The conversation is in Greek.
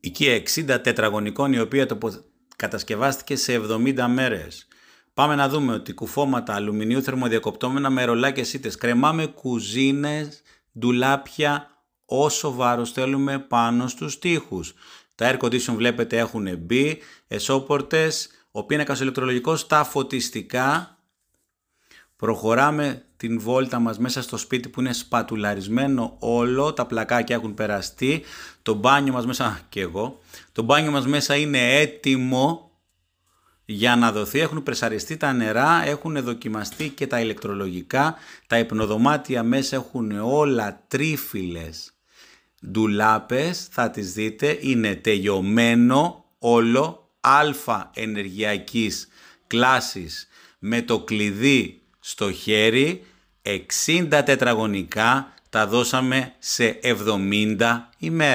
οικία 60 τετραγωνικών, η οποία κατασκευάστηκε σε 70 μέρες. Πάμε να δούμε ότι κουφώματα αλουμινίου θερμοδιακοπτώμενα με ρολάκια σίτες. Κρεμάμε κουζίνες, ντουλάπια, όσο βάρος θέλουμε πάνω στους τοίχους. Τα air condition βλέπετε έχουν μπει, εσώπορτες, ο πίνακας ηλεκτρολογικός, τα φωτιστικά. Προχωράμε την βόλτα μας μέσα στο σπίτι που είναι σπατουλαρισμένο όλο, τα πλακάκια έχουν περαστεί, το μπάνιο μας μέσα, και εγώ, το μπάνιο μας μέσα είναι έτοιμο για να δοθεί, έχουν πρεσαριστεί τα νερά, έχουν δοκιμαστεί και τα ηλεκτρολογικά, τα υπνοδωμάτια μέσα έχουν όλα τρίφυλλες ντουλάπες, θα τις δείτε, είναι τελειωμένο όλο, α ενεργειακής κλάσης με το κλειδί στο χέρι, 60 τετραγωνικά, τα δώσαμε σε 70 ημέρες.